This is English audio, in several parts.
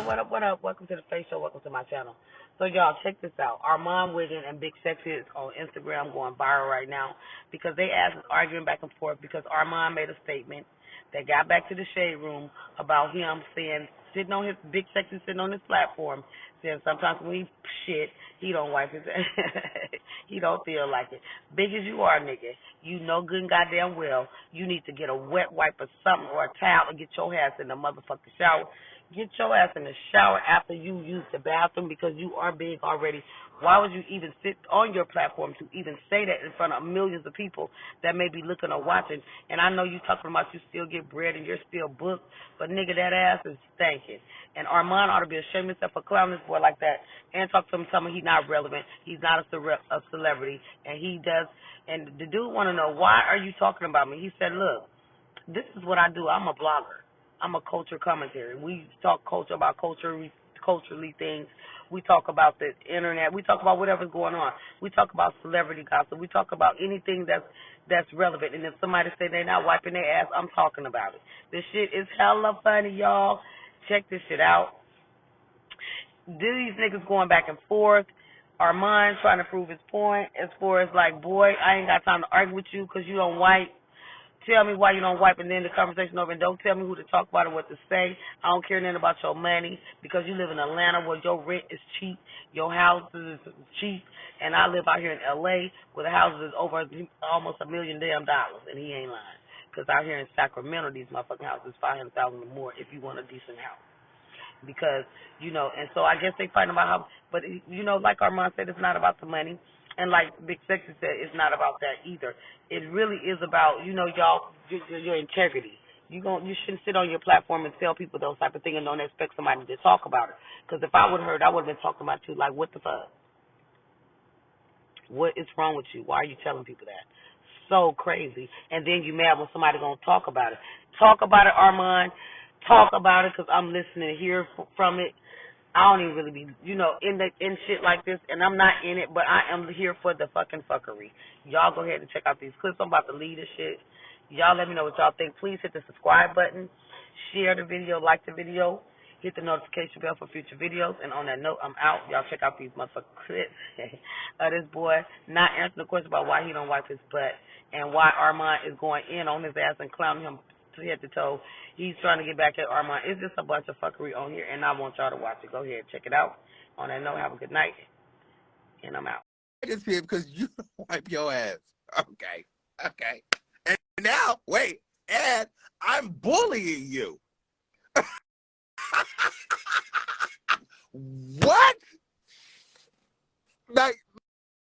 what up? Welcome to the Faye Show. Welcome to my channel. So, y'all, check this out. Armon Wiggin and Big Sexy is on Instagram going viral right now because they asked us arguing back and forth because Armon made a statement that got back to the shade room about him saying, Big Sexy sitting on his platform, saying sometimes when he shit, he don't wipe his he don't feel like it. Big as you are, nigga, you know good and goddamn well you need to get a wet wipe or something or a towel and get your ass in the motherfucking shower. Get your ass in the shower after you use the bathroom because you are big already. Why would you even sit on your platform to even say that in front of millions of people that may be looking or watching? And I know you talking about you still get bread and you're still booked, but nigga, that ass is stanking. And Armon ought to be ashamed of himself for clowning this boy like that and talk to him, tell him he's not relevant, he's not a celebrity, and he does. And the dude want to know, why are you talking about me? He said, look, this is what I do. I'm a blogger. I'm a culture commentary. We talk culture about culturally things. We talk about the internet. We talk about whatever's going on. We talk about celebrity gossip. We talk about anything that's relevant. And if somebody say they're not wiping their ass, I'm talking about it. This shit is hella funny, y'all. Check this shit out. These niggas going back and forth. Armon trying to prove his point as far as like, boy, I ain't got time to argue with you because you don't wipe. Tell me why you don't wipe, and then the conversation over, and don't tell me who to talk about and what to say. I don't care nothing about your money because you live in Atlanta where your rent is cheap, your house is cheap, and I live out here in L.A. where the houses is over almost $1 million damn, and he ain't lying. Because out here in Sacramento, these motherfucking houses $500,000 or more if you want a decent house. Because, you know, and so I guess they fighting about how, but, you know, like Armon said, it's not about the money. And like Big Sexy said, it's not about that either. It really is about, you know, y'all, your integrity. You shouldn't sit on your platform and tell people those type of things and don't expect somebody to talk about it. Because if I would have heard, I would have been talking about you like, what the fuck? What is wrong with you? Why are you telling people that? So crazy. And then you mad when somebody going to talk about it. Talk about it, Armon. Talk about it because I'm listening to hear from it. I don't even really be, you know, in shit like this, and I'm not in it, but I am here for the fucking fuckery. Y'all go ahead and check out these clips. I'm about to lead this shit. Y'all let me know what y'all think. Please hit the subscribe button, share the video, like the video, hit the notification bell for future videos. And on that note, I'm out. Y'all check out these motherfucking clips of this boy not answering the question about why he don't wipe his butt and why Armon is going in on his ass and clowning him head to toe. He's trying to get back at Armon. It's just a bunch of fuckery on here, and I want y'all to watch it. Go ahead, check it out. On that note, have a good night, and I'm out. It's here because you wipe your ass. Okay. And now, wait, and I'm bullying you. What?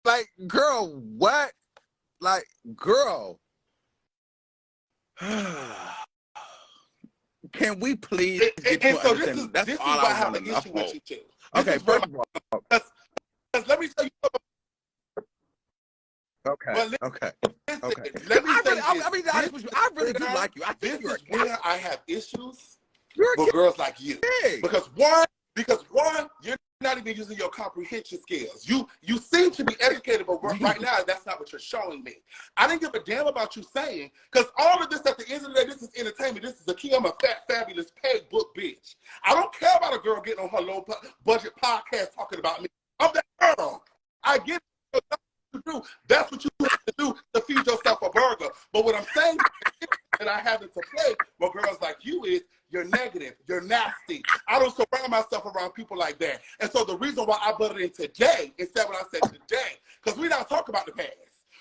Like, girl, what? Like, girl. Can we please get to so understand? this is why I have an issue with you too. Okay, first of all, let me tell you something. Okay. Let me say I'll be honest with you. I really do like you. I think this is where I have issues with girls like you. Because one, you're not even using your comprehension skills. You seem to be educated, but right now that's not what you're showing me. I didn't give a damn about you saying, because all of this at the end of the day, this is entertainment. This is a key. I'm a fat, fabulous, paid book bitch. I don't care about a girl getting on her low budget podcast talking about me. I'm that girl. I get it. That's what you have to do to feed yourself a burger. But what I'm saying that I have to play with girls like you is you're negative, you're nasty. I don't surround myself around people like that. And so the reason why I butted in today instead of what I said today, because we're not talking about the past.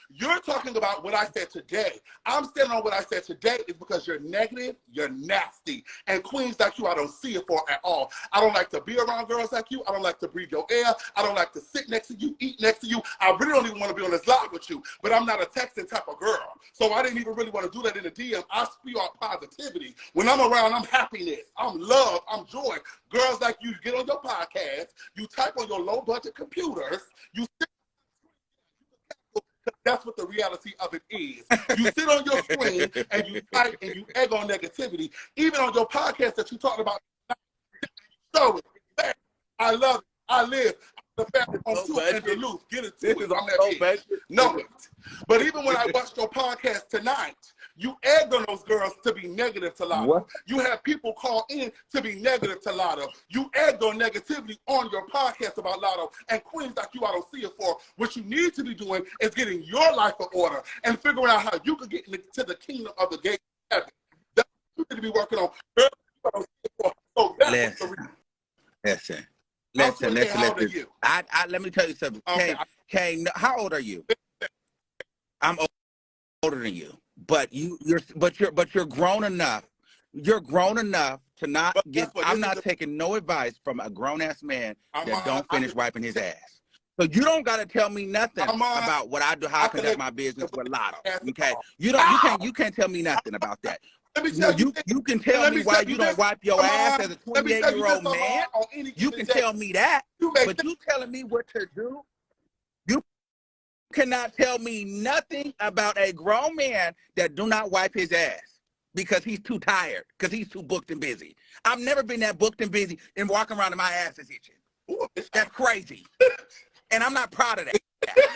You're talking about what I said today. I'm standing on what I said today is because you're negative, you're nasty. And queens like you, I don't see it for at all. I don't like to be around girls like you. I don't like to breathe your air. I don't like to sit next to you, eat next to you. I really don't even want to be on this live with you. But I'm not a texting type of girl. So I didn't even really want to do that in the DM. I spew out positivity. When I'm around, I'm happiness. I'm love. I'm joy. Girls like you get on your podcast. You type on your low-budget computers. You sit. That's what the reality of it is. You sit on your screen and you type and you egg on negativity. Even on your podcast that you talked about, show it. I love it. I live. The family on soup and Duluth. Get it to it. I'm that bitch. Know it. But even when I watched your podcast tonight, You egged on those girls to be negative to Lotto. What? You had people call in to be negative to Lotto. You egged on negativity on your podcast about Lotto. And queens like you, I don't see it for. What you need to be doing is getting your life in order and figuring out how you can get into the kingdom of the gate of heaven. That's what you need to be working on. Girls, you don't see it for. So that's the reason. Listen. Let me tell you something. Okay. Kane, how old are you? I'm older than you, but you're grown enough. You're grown enough to not get. I'm not taking no advice from a grown ass man that don't finish wiping his ass. So you don't got to tell me nothing about what I do, how I conduct my business with Lotto. Okay, you can't tell me nothing about that. You can tell me why you don't wipe your ass as a 28-year-old man. You can tell me that, but you telling me what to do. You cannot tell me nothing about a grown man that do not wipe his ass because he's too tired, because he's too booked and busy. I've never been that booked and busy and walking around and my ass is itching. That's crazy. And I'm not proud of that.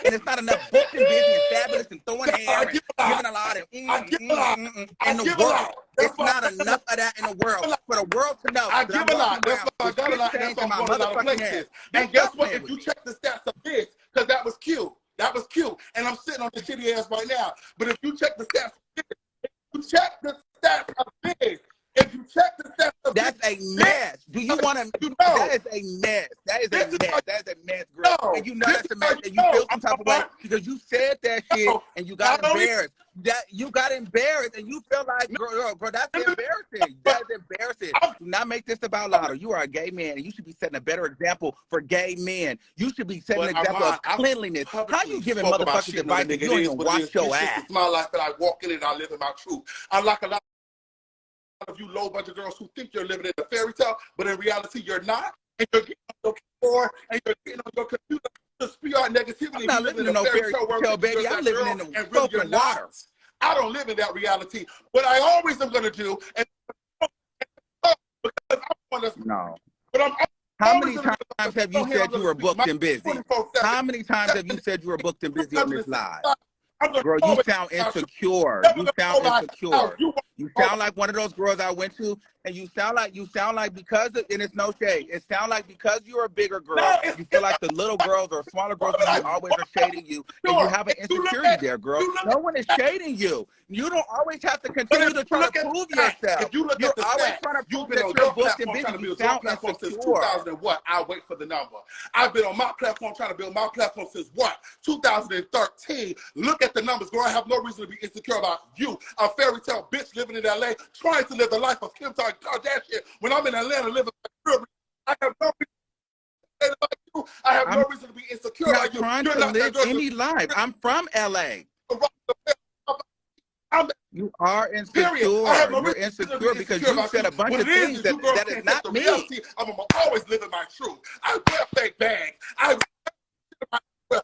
And it's not enough booked and busy and fabulous and throwing hair and giving a lot of in the world. It's not enough of that in the world for the world to know. I give a lot. That's why I got a lot. That's why I'm going to a lot of places. And guess what? If you check the stats of this, because that was cute. That was cute. And I'm sitting on the shitty ass right now. But if you check the stats of this, if you check the stats of this, if you check the stats of that's this, a mess. Do you want to? You know, that is a mess. That is a mess. That is a mess, girl. No, and you know that's a mess. And you feel some type of way because you said that shit and you got embarrassed. That you got embarrassed and you feel like, girl, that's embarrassing. That is embarrassing. Do not make this about Lotto. You are a gay man and you should be setting a better example for gay men. You should be setting an example of cleanliness. How you giving motherfuckers advice if you don't even wash your ass? It's my life that I walk in and I live in my truth. Unlike a lot of you low budget girls who think you're living in a fairy tale, but in reality you're not. And you're getting on your keyboard and you're getting on your computer to spew out negativity. I'm not living in no fairy tale, baby. I'm living in the soap and water. I don't live in that reality. What I always am going to do, and because no. How many times have you said you were booked and busy? How many times have you said you were booked and busy on this live? Girl, you sound insecure. You sound insecure. You sound like one of those girls I went to, and you sound like because of, and it's no shade. It sound like because you're a bigger girl, you feel like the little girls or smaller girls always are shading you, and you have an insecurity there, girl. No one is shading you. You don't always have to continue to try to prove yourself. If you look at the stats, you've been on your platform trying to build your platform since 2000 and what? I'll wait for the number. I've been on my platform trying to build my platform since what? 2013. Look at the numbers, girl. I have no reason to be insecure about you, a fairy tale bitch living in LA, trying to live the life of Kim Kardashian. When I'm in Atlanta living like I have no reason like you. I have no reason to be insecure like you. I'm not trying to live any life. I'm from LA. You are insecure. You're insecure because you said a bunch of things that is not me. I'm always living my truth. I wear fake bags. I wear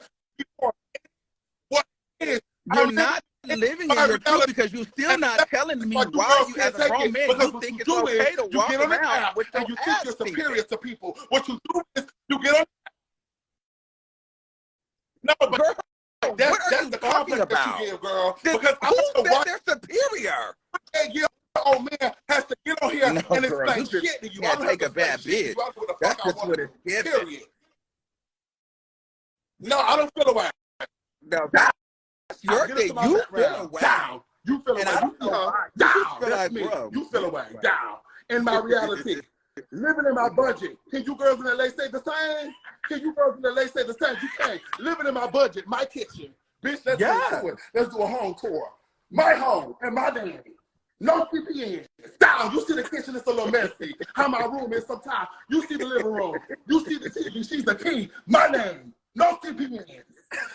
what is. You're not living in your truth because you're still not telling me why you, as a grown man, you think it's okay to walk around with your and you think you're superior to people. What you do is you get on. No, but girl, that's the compliment that you give, girl. Because who said they're superior? Yeah, old man has to get on here and explain shit to you. I don't take a bad bitch. That's just what it's period. No, I don't feel away. No, that's your thing. You feel away. Down. You feel away. Down. That's me. You feel away. Down. In my reality. Living in my budget. Can you girls in LA say the same? Can you girls in LA say the same? You can't. Living in my budget, my kitchen. Bitch, let's do it. Let's do a home tour. My home and my daddy. No CPN. Down. You see the kitchen, it's a little messy. How my room is sometimes. You see the living room. You see the TV. She's the king. My name. No CPN.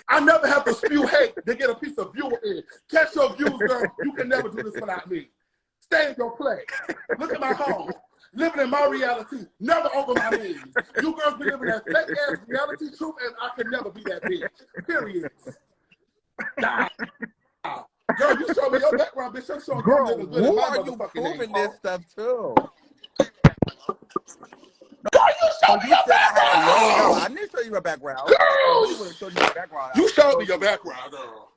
I never have to spew hate to get a piece of viewer in. Catch your views, girl. You can never do this without me. Stay in your place. Look at my home. Living in my reality, never over my knees. You girls be living that fake ass reality truth, and I can never be that bitch. Period. Nah. Girl, you show me your background, bitch. I'm showing you living good. Who are you proving this stuff to? Girl, you showed me your background. No, I didn't show you your background. Girl, you showed me your background. You showed me your background, girl.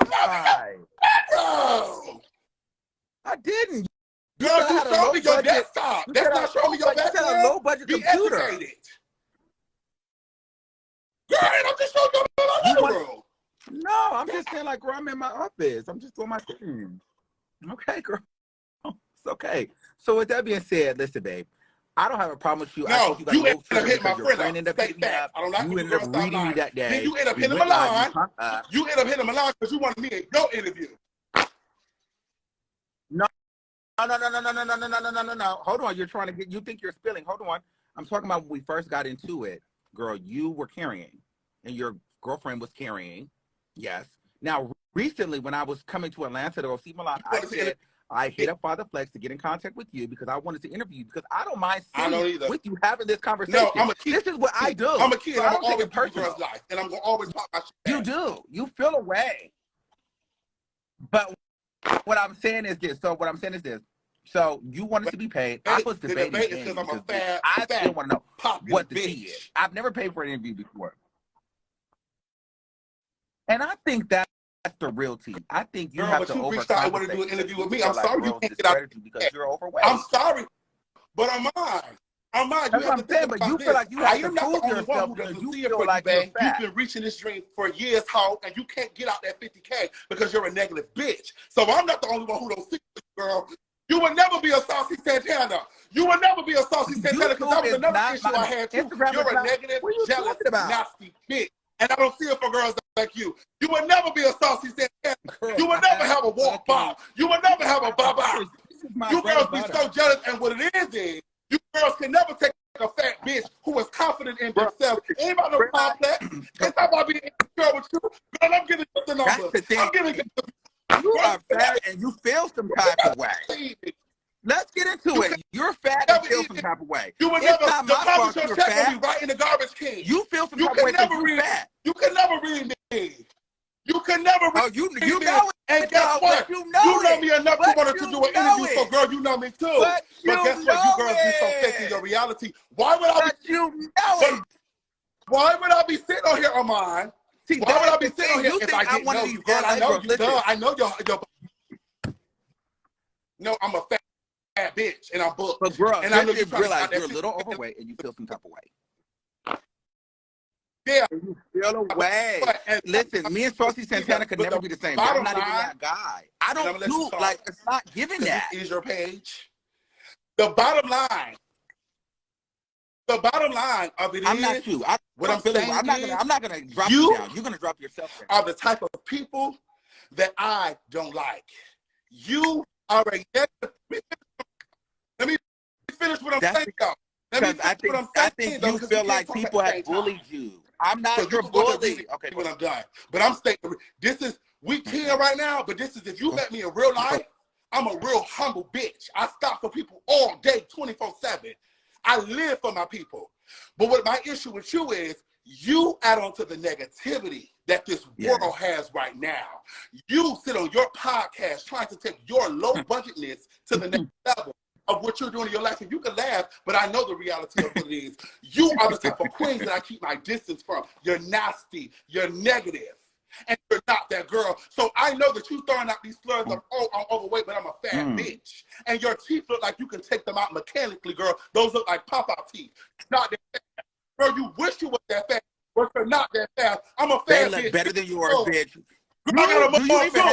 Why? Girl. I didn't. Girl, you showed me your desktop. That's not showing me your back. You said a low budget computer. Educated. Girl, I'm just showing you. No, I'm just saying, like, girl, I'm in my office. I'm just doing my thing. Okay, girl. It's okay. So with that being said, listen, babe, I don't have a problem with you. No, I think you ended up hitting my friend ended up hitting me up. I don't like you ended up reading me that day. Then you end up hitting Milan. You end up hitting Milan because you wanted me in your interview. No. Hold on. You're trying to get, you think you're spilling. Hold on. I'm talking about when we first got into it. Girl, you were carrying and your girlfriend was carrying. Yes. Now, recently, when I was coming to Atlanta to go see Milan, I said I hit up Father Flex to get in contact with you because I wanted to interview you because I don't mind sitting with you having this conversation. No, I'm a kid. This is what I do. I'm a kid. So I'm always in girl's life, and I'm gonna always pop my shit. You do. You feel away. But what I'm saying is this. So you wanted to be paid. I was debating the debate is because I'm a fat, I still want to know what the bitch. tea is. I've never paid for an interview before. And I think that's the real tea. I think you have to overcome. I want to do an interview with me. I'm sorry you can't get out because you're overweight. I'm sorry, but I'm mine. I'm mine. That's what I'm saying, but you feel like you have to prove yourself because you feel like you're fat. You've been reaching this dream for years, and you can't get out that 50K because you're a negative bitch. So I'm not the only one who don't see you, girl. You will never be a Saucy Santana. You will never be a Saucy Santana because that was another issue I had too. You're a negative, jealous, nasty bitch. And I don't see it for girls like you. You will never be a Saucy Santana. You will never have a walk bob. You will never have a baba. You girls be so jealous, and what it is you girls can never take a fat bitch who is confident in themselves. Ain't about no complex. It's not about being insecure with you. Girl, I'm giving you the number. That's the thing. I'm giving you the You are fat and you feel some type of way. Let's get into it. You're fat and feel some type of way. You would never deposit your check on me right in the garbage can. You feel some type of way because you're fat. You can never read me. You can never read me. You know it. And guess what? You know me enough to want to do an interview. So, girl, you know me too. But guess what? You girls be so fake in your reality. Why would I be? Why would I be sitting on here, Armon? Why would I be sitting on here if I didn't know you, girl? I know you. I know your. No, I'm a fat bitch, and I'm booked. But girl, and I know you realize you're a little overweight and you feel some type of way. Yeah. You feel away. Listen, me and Saucy Santana could never be the same. I'm not even that guy. I don't do, like, it's not giving that. This is your page. The bottom line of it I'm not you. I'm not gonna drop you down. You're gonna drop yourself down. Are the type of people that I don't like. You are a let me finish what I'm saying, though. Because I think you feel like people have bullied you. I'm not your bully. Okay, when I'm done. But I'm saying we can right now, but this is if you met me in real life, I'm a real humble bitch. I stop for people all day, 24/7. I live for my people. But what my issue with you is, you add on to the negativity that this world has right now. You sit on your podcast trying to take your low budgetness to the next level of what you're doing in your life. And you can laugh, but I know the reality of what it is. You are the type of queen that I keep my distance from. You're nasty. You're negative. And you're not that girl. So I know that you throwing out these slurs of, oh, I'm overweight, but I'm a fat bitch. And your teeth look like you can take them out mechanically, girl. Those look like pop-out teeth. Not that fat. Girl, you wish you was that fat, but you're not that fat. I'm a fat bitch. They look better than you are, bitch. Girl, I got a mom too. Girl,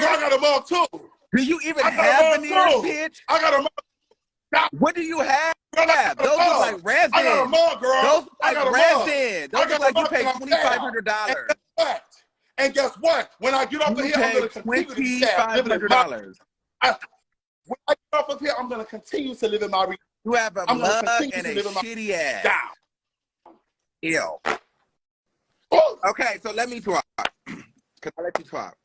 I got a mom too. Do you even have veneers, bitch? I got a mom. What do you have? Girl, Those look like resin. I got a mom, girl. Those look like resin. Those look like you paid $2,500. And guess what? When I get off of here, I'm going to continue to be sad. When I get off of here, I'm going to continue to live in my reality. You have a mug and a shitty ass. Down. Ew. Okay, so let me talk. Because I let you talk.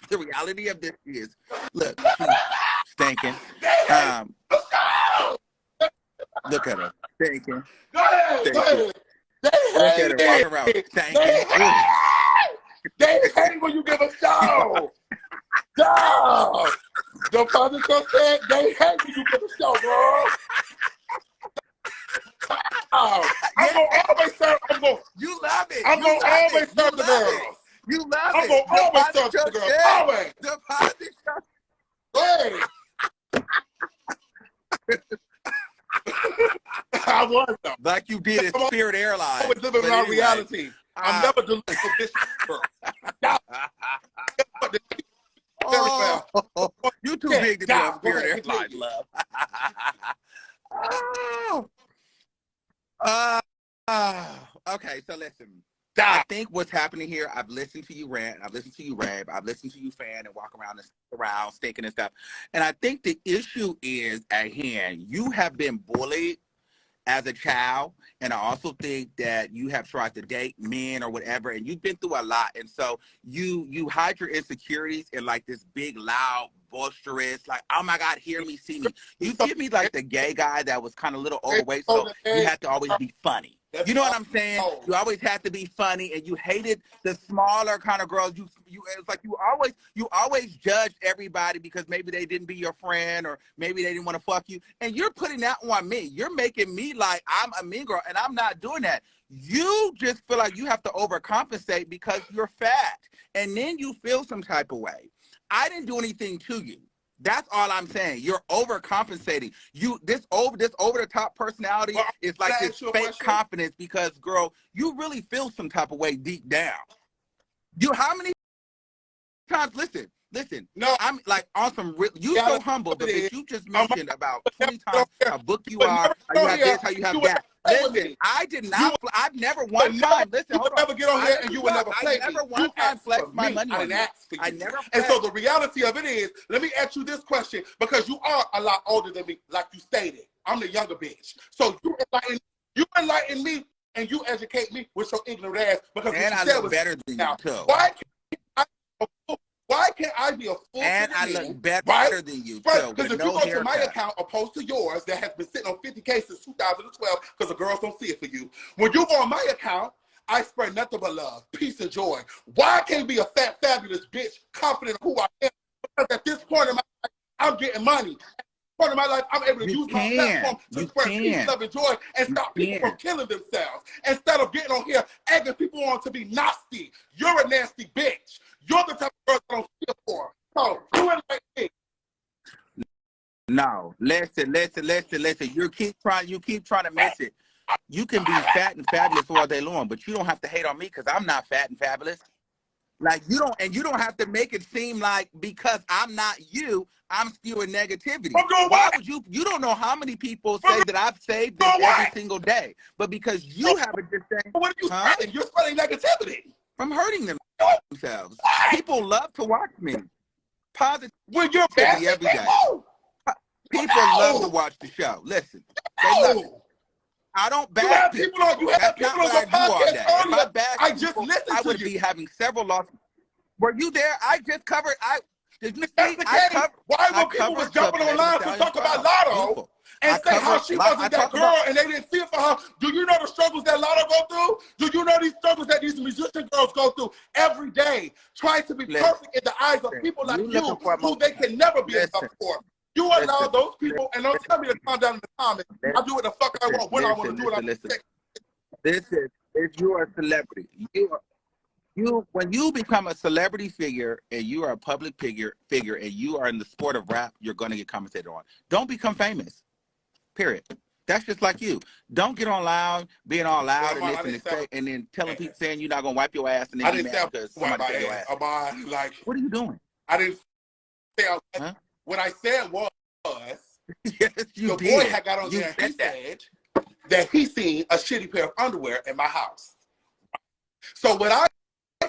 The reality of this is, look, she's stinking. Look at her. Stinking. Go ahead. Look at her walking around. Stinking. They hate when you give a show. Dog. The father said they hate when you give a show, bro. I'm gonna always serve. You love it. I'm gonna always serve the girls. You love I'm it. gonna always Deposit talk your to the girl. shit. Always. Deposit your Hey. I was though. like you did at Spirit Airlines. Always living in our reality. I'm never delusional bitch girl. Oh, you too big to be on Spirit Airlines, love. Okay, so listen. I think what's happening here, I've listened to you rant, I've listened to you rap, I've listened to you fan and walk around stinking and stuff. And I think the issue is at hand. You have been bullied as a child, and I also think that you have tried to date men or whatever, and you've been through a lot, and so you hide your insecurities in like this big loud boisterous, like, oh my God, hear me, see me. You give me like the gay guy that was kind of a little overweight, so you have to always be funny. You know what I'm saying? You always have to be funny, and you hated the smaller kind of girls. It's like you always judged everybody because maybe they didn't be your friend or maybe they didn't want to fuck you. And you're putting that on me. You're making me like I'm a mean girl, and I'm not doing that. You just feel like you have to overcompensate because you're fat, and then you feel some type of way. I didn't do anything to you. That's all I'm saying. You're overcompensating. This over the top personality is like this fake confidence because, girl, you really feel some type of way deep down. How many times? Listen. No, I'm like on some. You so humble, but bitch, you just mentioned about 20 times how booked you are. How you have this, how you have that. Listen, I did not. I've never one time. Listen, hold on. You would never get on here and you would never play me. I never one time flexed my money on you. I never. And so the reality of it is, let me ask you this question because you are a lot older than me, like you stated. I'm the younger bitch. So you enlighten me and you educate me with your ignorant ass because and I look better than you too. Why can't I be a full and I look better than you too? Because if you go to my account opposed to yours that has been sitting on 50K since 2012 because the girls don't see it for you. When you go on my account, I spread nothing but love, peace, and joy. Why I can't be a fat, fabulous bitch, confident of who I am? Because at this point in my life, I'm getting money. At this point in my life, I'm able to use my platform to spread peace, love, and joy and stop people from killing themselves. Instead of getting on here, egging people on to be nasty. You're a nasty bitch. You're the type of girl I don't feel for. So, you ain't like me. No, listen. You keep trying to miss it. You can be fat and fabulous all day long, but you don't have to hate on me because I'm not fat and fabulous. Like you don't have to make it seem like because I'm not you, I'm spewing negativity. Why would you don't know how many people say that I've saved them every single day. But because you have a disdain. What are you spreading? You're spreading negativity. From hurting themselves. People love to watch me. Positivity when you're bad every day. People love to watch the show. Listen, they love it. I don't bash people. You have people on your podcast earlier. I just listened to you. I would be having several losses. Were you there? I just covered. Did you see? Why were people was jumping online to talk about Lotto and say how she wasn't that girl and they didn't feel for her? Do you know the struggles that Lotto go through? Do you know these struggles that these musician girls go through every day, trying to be perfect in the eyes of people like you, who they can never be enough for? You allow those people, and don't tell me to calm down in the comments. I do what the fuck I want when I want to do it. If you're a celebrity, when you become a celebrity figure and you are a public figure and you are in the sport of rap, you're going to get commented on. Don't become famous. Period. That's just like you. Don't get on loud, being all loud and then telling people saying you're not going to wipe your ass and then be mad because somebody said your ass. What are you doing? I didn't say what I said was yes, the boy had got on there and he said that he seen a shitty pair of underwear in my house. So what I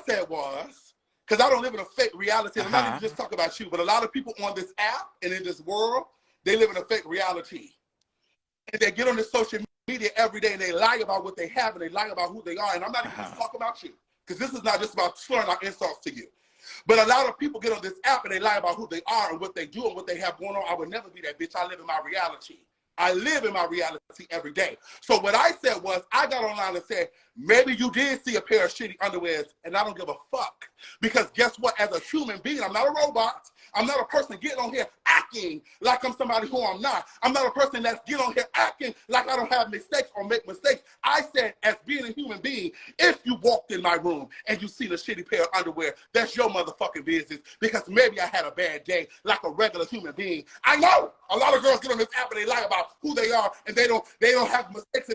said was, because I don't live in a fake reality, and I'm not even just talking about you, but a lot of people on this app and in this world, they live in a fake reality. And they get on this social media every day and they lie about what they have and they lie about who they are. And I'm not even just talking about you, because this is not just about slurring out insults to you. But a lot of people get on this app and they lie about who they are and what they do and what they have going on. I would never be that bitch. I live in my reality. I live in my reality every day. So what I said was, I got online and said, maybe you did see a pair of shitty underwears and I don't give a fuck. Because guess what? As a human being, I'm not a robot. I'm not a person getting on here acting like I'm somebody who I'm not. I'm not a person that's get on here acting like I don't have mistakes or make mistakes. I said, as being a human being, if you walked in my room and you seen a shitty pair of underwear, that's your motherfucking business, because maybe I had a bad day like a regular human being. I know a lot of girls get on this app and they lie about who they are and they don't have mistakes.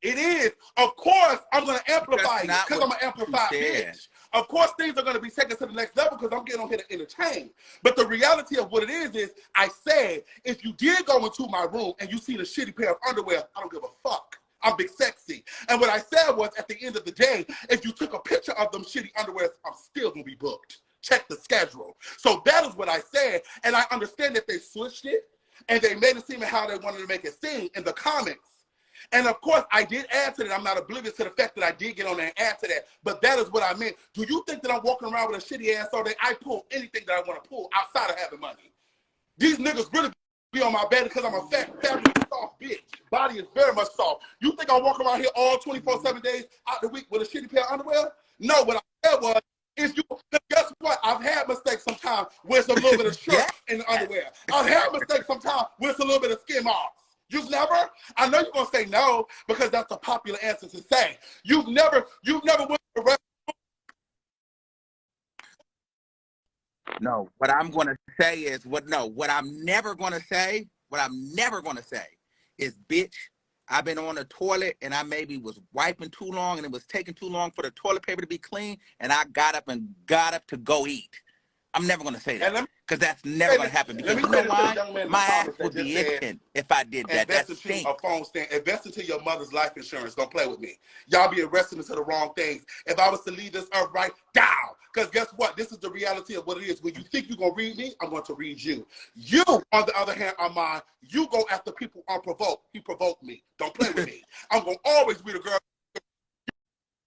It is. Of course, I'm going to amplify it because I'm an amplified bitch. Of course, things are going to be taken to the next level because I'm getting on here to entertain. But the reality of what it is I said, if you did go into my room and you seen a shitty pair of underwear, I don't give a fuck. I'm big sexy. And what I said was, at the end of the day, if you took a picture of them shitty underwear, I'm still going to be booked. Check the schedule. So that is what I said. And I understand that they switched it and they made it seem how they wanted to make it seem in the comments. And of course, I did add to that. I'm not oblivious to the fact that I did get on there and add to that. But that is what I meant. Do you think that I'm walking around with a shitty ass all day? I pull anything that I want to pull outside of having money. These niggas really be on my bed because I'm a fat, soft bitch. Body is very much soft. You think I walk around here all 24/7 days out the week with a shitty pair of underwear? No, what I said was, guess what? I've had mistakes sometimes with a little bit of shirt in the underwear. I've had mistakes sometimes with a little bit of skin marks. You've never? I know you're gonna say no because that's a popular answer to say. You've never went to the restaurant. No, what I'm gonna say is what I'm never gonna say is, bitch, I've been on the toilet and I maybe was wiping too long and it was taking too long for the toilet paper to be clean and I got up to go eat. I'm never going to say that because that's never going to happen, because you know why? My ass would be itching if I did that. That's a phone stand. Invest into your mother's life insurance. Don't play with me. Y'all be investing into the wrong things. If I was to leave this earth right down, because guess what? This is the reality of what it is. When you think you're going to read me, I'm going to read you. You, on the other hand, Armon, you go after people unprovoked. He provoked me. Don't play with me. I'm going to always be the girl.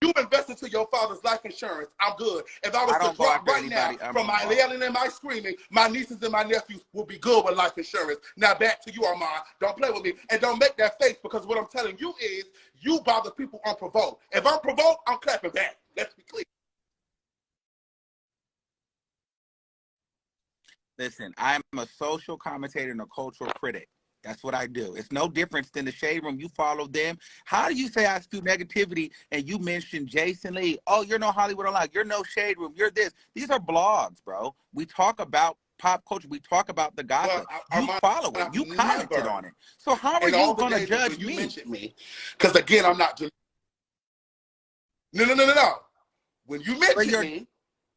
You invest into your father's life insurance. I'm good. If I was to drop right now from my yelling and my screaming, my nieces and my nephews will be good with life insurance. Now back to you, Armon. Don't play with me. And don't make that face, because what I'm telling you is you bother people unprovoked. If I'm provoked, I'm clapping back. Let's be clear. Listen, I'm a social commentator and a cultural critic. That's what I do. It's no difference than the Shade Room. You follow them. How do you say I spew negativity and you mention Jason Lee? Oh, you're no Hollywood Unlocked. You're no Shade Room. You're this. These are blogs, bro. We talk about pop culture. We talk about the gossip. Well, you follow it. You commented on it. So how are you going to judge me? You mentioned me. Because, again, I'm not... No. When you mentioned me...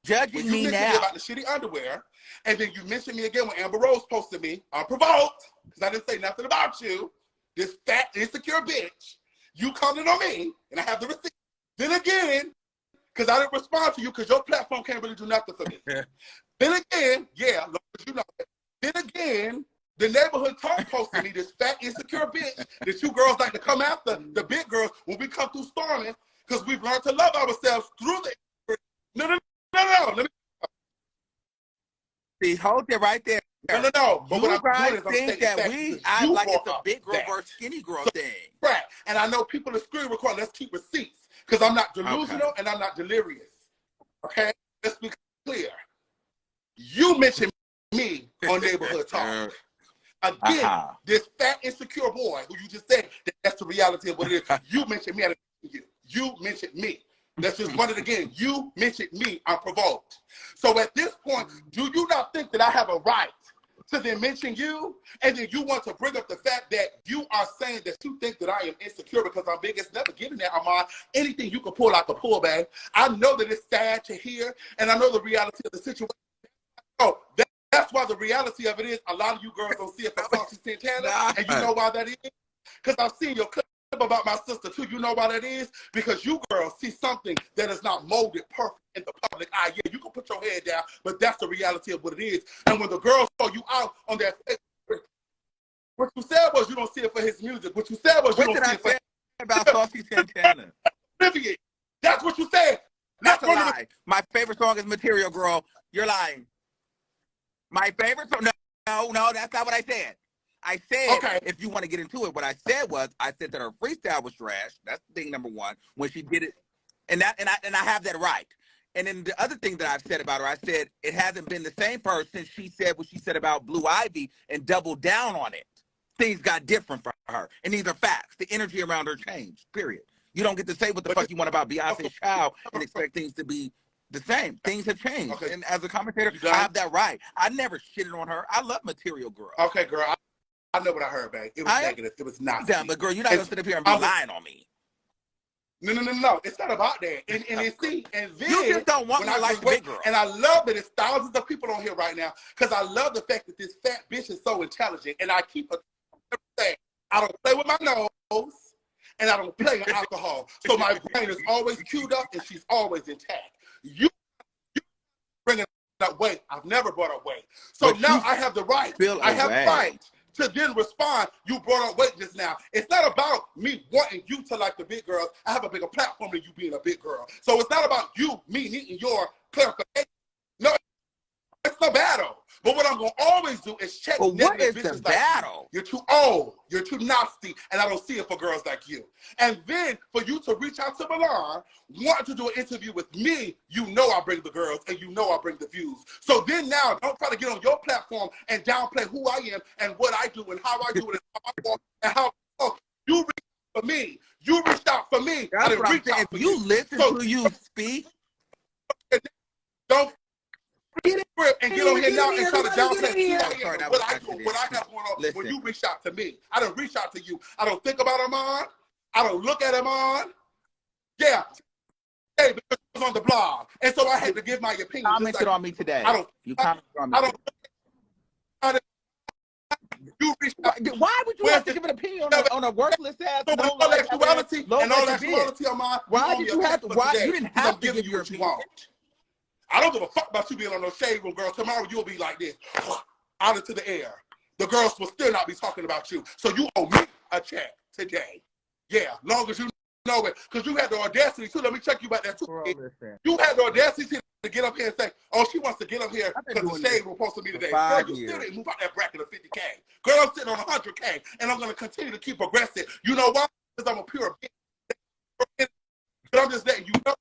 Judging me now. Me about the shitty underwear, and then you mentioned me again when Amber Rose posted me unprovoked, because I didn't say nothing about you, this fat, insecure bitch. You commented on me, and I have the receipt. Then again, because I didn't respond to you, because your platform can't really do nothing for me. Then again, you know, then again, the neighborhood talk posted me, this fat, insecure bitch, that you girls like to come after, the big girls, when we come through storming, because we've learned to love ourselves through the... No. Let me see. Hold it right there. No. But what I'm doing is I'm saying that we act like it's a big girl versus skinny girl thing. Right. And I know people are screen recording. Let's keep receipts, because I'm not delusional and I'm not delirious. Okay? Let's be clear. You mentioned me on Neighborhood Talk. Again, this fat, insecure boy who you just said, that's the reality of what it is. You mentioned me. You mentioned me. Let's just run it again. You mentioned me unprovoked. So at this point, do you not think that I have a right to then mention you? And then you want to bring up the fact that you are saying that you think that I am insecure because I'm big. It's never given that, Armon. Anything you can pull out the pull bag. I know that it's sad to hear, and I know the reality of the situation. Oh, that's why the reality of it is a lot of you girls don't see it for Saucy Santana, and you know why that is? Because I've seen your clip about my sister too. You know why that is? Because you girls see something that is not molded perfect in the public eye. Yeah, you can put your head down, but that's the reality of what it is. And when the girls saw you out on that, what you said was you don't see it for his music. What you said was you don't see it for about Saucy Santana. That's what you said. That's a lie. My favorite song is Material Girl. You're lying. My favorite song? No, that's not what I said. I said, if you want to get into it, what I said was, I said that her freestyle was trash. That's thing number one. When she did it, and I have that right. And then the other thing that I've said about her, I said it hasn't been the same for her since she said what she said about Blue Ivy and doubled down on it. Things got different for her. And these are facts. The energy around her changed, period. You don't get to say what the fuck you want about Beyonce's child and expect things to be the same. Things have changed. Okay. And as a commentator, I have that right. I never shitted on her. I love Material Girl. Okay, girl. I know what I heard, babe. It was negative. It was not. Damn, but girl, you're not going to sit up here and be lying on me. No. It's not about that. And then you just don't want me like the big girl. And I love that it's thousands of people on here right now because I love the fact that this fat bitch is so intelligent. And I keep saying, I don't play with my nose and I don't play with alcohol. So my brain is always queued up and she's always intact. You bringing up weight. I've never brought up weight. So but now I have the right. I have the right to then respond. You brought up weight just now. It's not about me wanting you to like the big girls. I have a bigger platform than you being a big girl. So it's not about you, me needing your clarification. No, it's no battle. But what I'm going to always do is check negative bitches like you. You're too old. You're too nasty. And I don't see it for girls like you. And then for you to reach out to Milan, want to do an interview with me, you know I bring the girls and you know I bring the views. So then now, don't try to get on your platform and downplay who I am and what I do and how I do it and how I walk and how you reach out for me. You reached out for me. That's I didn't reach out for you. You listen to you speak. Don't get it and get on here now and try to downplay what I have going on. When you reach out to me, I don't reach out to you. I don't think about Armon. I don't look at Armon. Yeah. Hey, because it was on the blog. And so I had to give my opinion. You commented on me today. You commented on me. You reached out. Why would you have to give an opinion on a worthless ass? So all actuality and all actuality on mine. Why did you have to? Why you didn't have to give your opinion? I don't give a fuck about you being on no shade room, girl. Tomorrow you'll be like this, out into the air. The girls will still not be talking about you. So you owe me a check today. Yeah, long as you know it. Because you had the audacity, too. Let me check you about that, too. You had the audacity to get up here and say, oh, she wants to get up here because the shade room posted me today. Girl, you still didn't move out that bracket of 50K. Girl, I'm sitting on 100K, and I'm going to continue to keep progressing. You know why? Because I'm a pure bitch. But I'm just letting you know.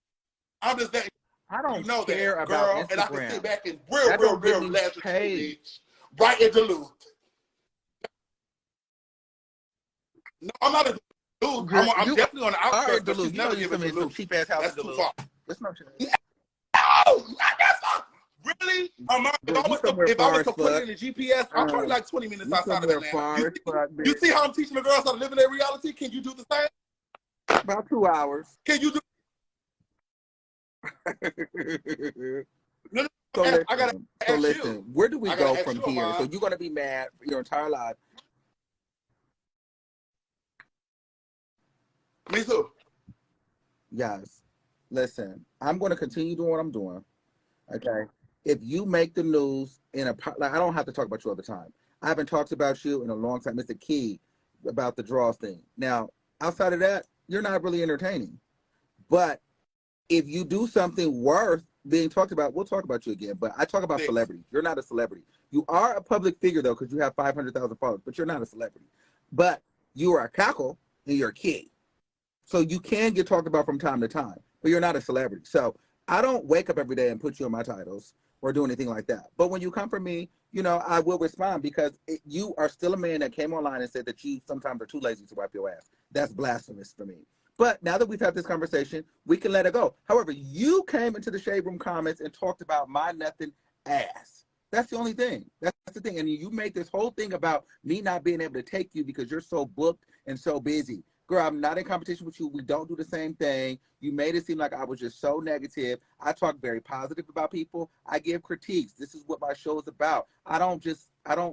I'm just letting I don't know care that, about girl, Instagram. and I can sit back and real laugh at you, bitch. Right in Duluth. No, I'm not in Duluth. I'm definitely on the outskirts. Duluth. You know you live in some cheap ass house in Duluth. That's no shit. No, not that far. Really? If I was to put it in the GPS, I'm probably like 20 minutes outside of Atlanta. You see how I'm teaching the girls how to live in their reality? Can you do the same? About 2 hours. Can you do? No, so listen, where do we go from here? So you're going to be mad for your entire life. Me too. Yes. Listen, I'm going to continue doing what I'm doing. Okay. If you make the news in a, like, I don't have to talk about you all the time. I haven't talked about you in a long time. It's a key about the draws thing. Now, outside of that, you're not really entertaining. But if you do something worth being talked about, we'll talk about you again. But I talk about celebrity. You're not a celebrity. You are a public figure, though, because you have 500,000 followers, but you're not a celebrity. But you are a cackle, and you're a kid. So you can get talked about from time to time, but you're not a celebrity. So I don't wake up every day and put you on my titles or do anything like that. But when you come for me, you know, I will respond because you are still a man that came online and said that you sometimes are too lazy to wipe your ass. That's blasphemous for me. But now that we've had this conversation, we can let it go. However, you came into the Shade Room comments and talked about my nothing ass. That's the only thing. That's the thing. And you made this whole thing about me not being able to take you because you're so booked and so busy. Girl, I'm not in competition with you. We don't do the same thing. You made it seem like I was just so negative. I talk very positive about people. I give critiques. This is what my show is about. I don't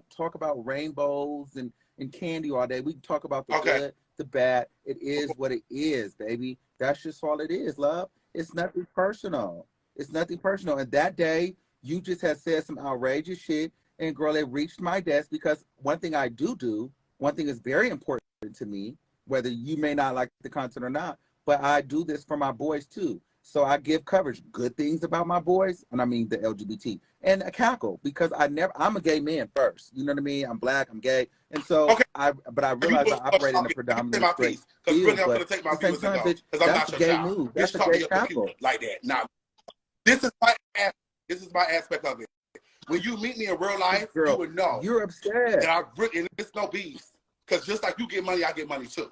talk about rainbows and candy all day. We talk about the good, the bad. It is what it is, baby. That's just all it is, love. It's nothing personal. It's nothing personal. And that day, you just had said some outrageous shit. And girl, it reached my desk because one thing I do, one thing is very important to me, whether you may not like the content or not, but I do this for my boys too. So I give coverage, good things about my boys, and I mean the LGBT, and a cackle, because I'm a gay man first. You know what I mean? I'm black, I'm gay. And so, I realize I operate in a predominantly straight field, but at the same time, bitch, that's a gay move. That's a gay cackle. Like that. Now, This is my aspect of it. When you meet me in real life, girl, you would know you're upset. that I really, and it's no beef. Because just like you get money, I get money too.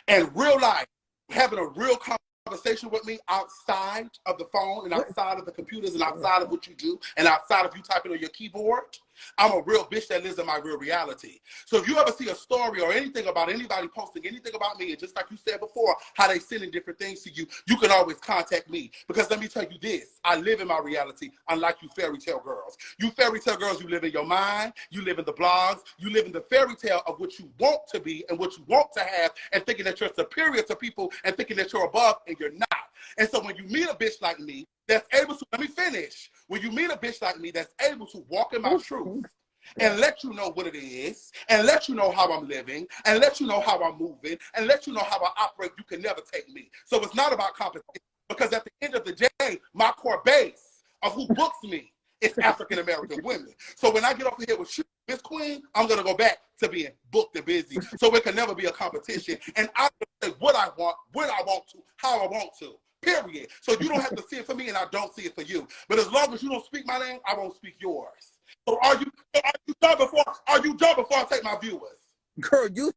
And real life, having a real conversation with me outside of the phone and outside of the computers and outside of what you do and outside of you typing on your keyboard, I'm a real bitch that lives in my real reality. So if you ever see a story or anything about anybody posting anything about me, and just like you said before, how they sending different things to you, you can always contact me. Because let me tell you this, I live in my reality, unlike you fairy tale girls. You fairy tale girls, you live in your mind, you live in the blogs, you live in the fairy tale of what you want to be and what you want to have, and thinking that you're superior to people and thinking that you're above, and you're not. And so when you meet a bitch like me that's able to, let me finish. When you meet a bitch like me that's able to walk in my truth and let you know what it is, and let you know how I'm living, and let you know how I'm moving, and let you know how I operate, you can never take me. So it's not about competition, because at the end of the day, my core base of who books me is African-American women. So when I get over here with you, Miss Queen, I'm going to go back to being booked and busy. So it can never be a competition. And I'm going to say what I want, when I want to, how I want to. Period. So you don't have to see it for me, and I don't see it for you. But as long as you don't speak my name, I won't speak yours. So are you done before I take my viewers? Girl, you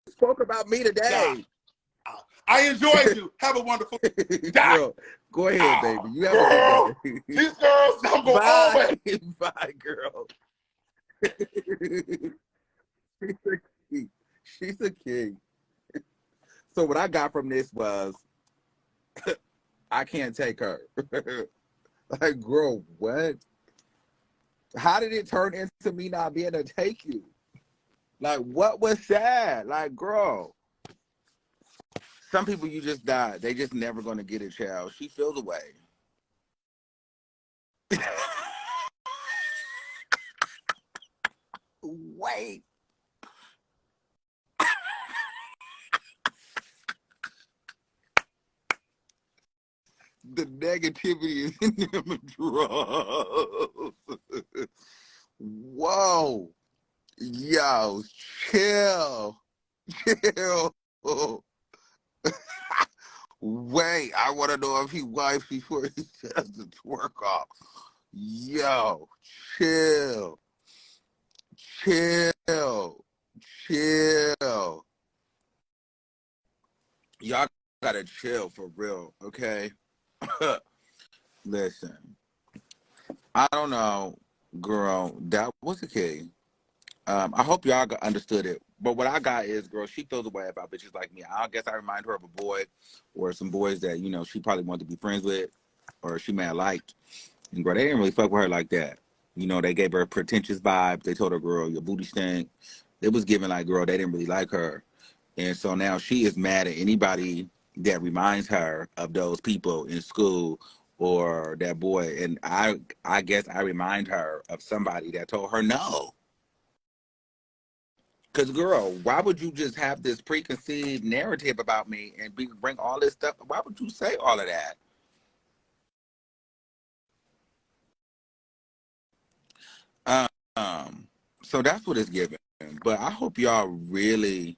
spoke about me today. I enjoyed you. Have a wonderful day. Girl, go ahead, baby. You have a good day. These girls, I'm going always. Bye, girl. She's a king. So what I got from this was, I can't take her. Like, girl, what? How did it turn into me not being able to take you? Like, what was that? Like, girl. Some people you just died. They just never gonna get a child. She feels away. Wait. The negativity is in them drugs. Whoa. Yo, chill. Chill. Wait, I want to know if he wipes before he does the twerk off. Yo, chill. Chill. Chill. Y'all gotta chill for real, okay? Listen, I don't know, girl, that was the key. I hope y'all understood it. But what I got is, girl, she feels away about bitches like me. I guess I remind her of a boy or some boys that, you know, she probably wanted to be friends with or she may have liked. And, girl, they didn't really fuck with her like that. You know, they gave her pretentious vibes. They told her, girl, your booty stink. It was given like, girl, they didn't really like her. And so now she is mad at anybody that reminds her of those people in school or that boy. And I guess I remind her of somebody that told her no. Because, girl, why would you just have this preconceived narrative about me and bring all this stuff? Why would you say all of that? So that's what it's giving. But I hope y'all really